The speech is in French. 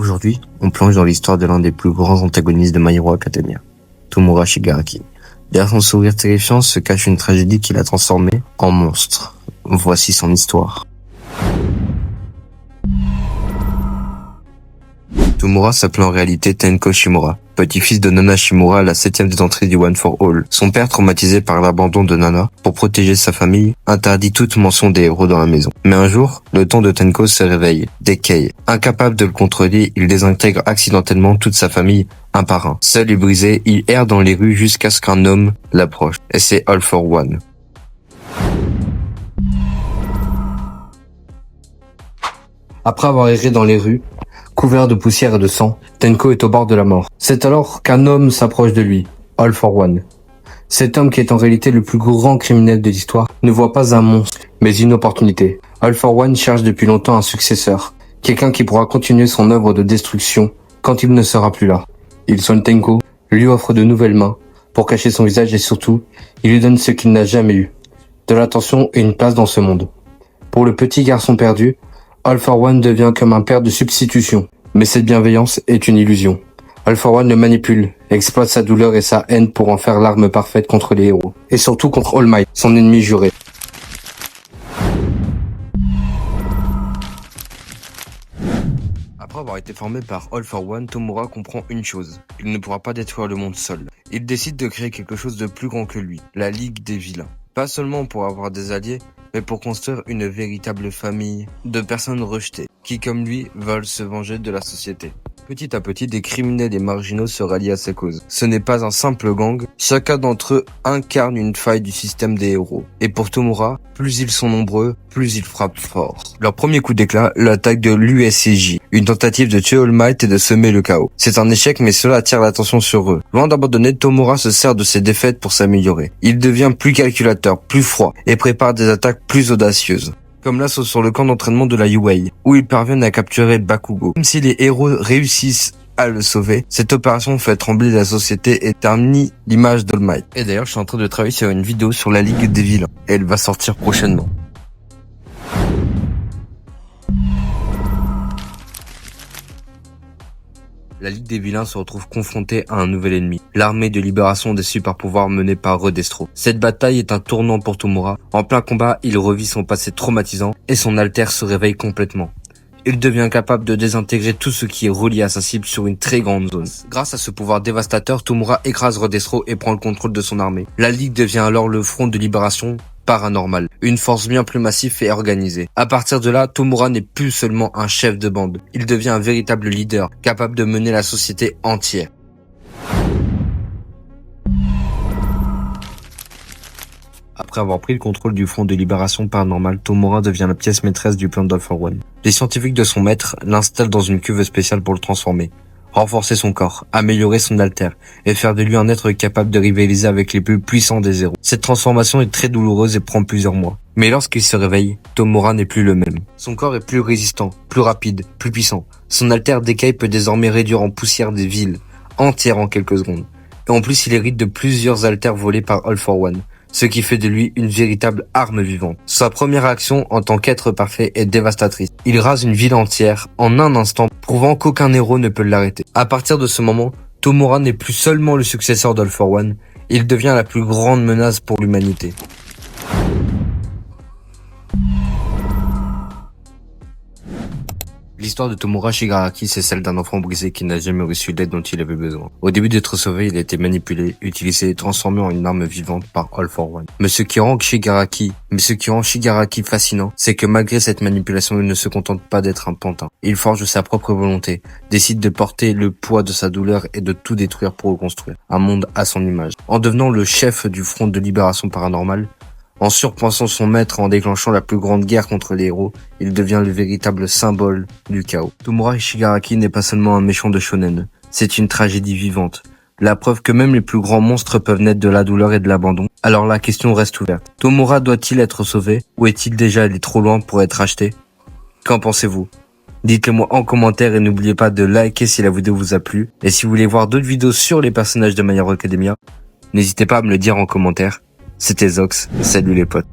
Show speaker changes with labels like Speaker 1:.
Speaker 1: Aujourd'hui, on plonge dans l'histoire de l'un des plus grands antagonistes de My Hero Academia, Tomura Shigaraki. Derrière son sourire terrifiant se cache une tragédie qui l'a transformé en monstre. Voici son histoire. Tomura s'appelait en réalité Tenko Shimura, petit-fils de Nana Shimura, la 7e des entrées du One for All. Son père, traumatisé par l'abandon de Nana, pour protéger sa famille, interdit toute mention des héros dans la maison. Mais un jour, le ton de Tenko se réveille, décaille. Incapable de le contrôler, il désintègre accidentellement toute sa famille, un par un. Seul et brisé, il erre dans les rues jusqu'à ce qu'un homme l'approche. Et c'est All for One. Après avoir erré dans les rues, couvert de poussière et de sang, Tenko est au bord de la mort. C'est alors qu'un homme s'approche de lui, All for One. Cet homme, qui est en réalité le plus grand criminel de l'histoire, ne voit pas un monstre, mais une opportunité. All for One cherche depuis longtemps un successeur, quelqu'un qui pourra continuer son œuvre de destruction quand il ne sera plus là. Il soigne Tenko, lui offre de nouvelles mains pour cacher son visage et surtout, il lui donne ce qu'il n'a jamais eu, de l'attention et une place dans ce monde. Pour le petit garçon perdu, All for One devient comme un père de substitution. Mais cette bienveillance est une illusion. All for One le manipule, exploite sa douleur et sa haine pour en faire l'arme parfaite contre les héros. Et surtout contre All Might, son ennemi juré. Après avoir été formé par All for One, Tomura comprend une chose. Il ne pourra pas détruire le monde seul. Il décide de créer quelque chose de plus grand que lui, la Ligue des Vilains. Pas seulement pour avoir des alliés, mais pour construire une véritable famille de personnes rejetées, qui comme lui veulent se venger de la société. Petit à petit, des criminels et marginaux se rallient à sa cause. Ce n'est pas un simple gang, chacun d'entre eux incarne une faille du système des héros. Et pour Tomura, plus ils sont nombreux, plus ils frappent fort. Leur premier coup d'éclat, l'attaque de l'USCJ, une tentative de tuer All Might et de semer le chaos. C'est un échec, mais cela attire l'attention sur eux. Loin d'abandonner, Tomura se sert de ses défaites pour s'améliorer. Il devient plus calculateur, plus froid, et prépare des attaques plus audacieuses. Comme l'assaut sur le camp d'entraînement de la UA, où ils parviennent à capturer Bakugo. Même si les héros réussissent à le sauver, cette opération fait trembler la société et ternit l'image d'All Might. Et d'ailleurs, je suis en train de travailler sur une vidéo sur la Ligue des Vilains, et elle va sortir prochainement. La Ligue des Vilains se retrouve confrontée à un nouvel ennemi, l'armée de libération des super-pouvoirs menée par Redestro. Cette bataille est un tournant pour Tomura. En plein combat, il revit son passé traumatisant et son alter se réveille complètement. Il devient capable de désintégrer tout ce qui est relié à sa cible sur une très grande zone. Grâce à ce pouvoir dévastateur, Tomura écrase Redestro et prend le contrôle de son armée. La Ligue devient alors le front de libération paranormal, une force bien plus massive et organisée. À partir de là, Tomura n'est plus seulement un chef de bande, il devient un véritable leader, capable de mener la société entière. Après avoir pris le contrôle du front de libération paranormale, Tomura devient la pièce maîtresse du plan d'All for One. Les scientifiques de son maître l'installent dans une cuve spéciale pour le transformer, renforcer son corps, améliorer son alter et faire de lui un être capable de rivaliser avec les plus puissants des héros. Cette transformation est très douloureuse et prend plusieurs mois. Mais lorsqu'il se réveille, Tomura n'est plus le même. Son corps est plus résistant, plus rapide, plus puissant. Son alter d'écaille peut désormais réduire en poussière des villes entières en quelques secondes. Et en plus, il hérite de plusieurs alters volés par All for One, ce qui fait de lui une véritable arme vivante. Sa première action en tant qu'être parfait est dévastatrice. Il rase une ville entière en un instant, prouvant qu'aucun héros ne peut l'arrêter. À partir de ce moment, Tomura n'est plus seulement le successeur d'All for One, il devient la plus grande menace pour l'humanité. L'histoire de Tomura Shigaraki, c'est celle d'un enfant brisé qui n'a jamais reçu l'aide dont il avait besoin. Au début d'être sauvé, il a été manipulé, utilisé et transformé en une arme vivante par All for One. Mais ce qui rend Shigaraki fascinant, c'est que malgré cette manipulation, il ne se contente pas d'être un pantin. Il forge sa propre volonté, décide de porter le poids de sa douleur et de tout détruire pour reconstruire un monde à son image. En devenant le chef du front de libération paranormale, en surpassant son maître, en déclenchant la plus grande guerre contre les héros, il devient le véritable symbole du chaos. Tomura Shigaraki n'est pas seulement un méchant de shonen, c'est une tragédie vivante. La preuve que même les plus grands monstres peuvent naître de la douleur et de l'abandon. Alors la question reste ouverte. Tomura doit-il être sauvé, ou est-il déjà allé trop loin pour être acheté? Qu'en pensez-vous? Dites-le moi en commentaire et n'oubliez pas de liker si la vidéo vous a plu. Et si vous voulez voir d'autres vidéos sur les personnages de My Hero Academia, n'hésitez pas à me le dire en commentaire. C'était Zox, salut les potes.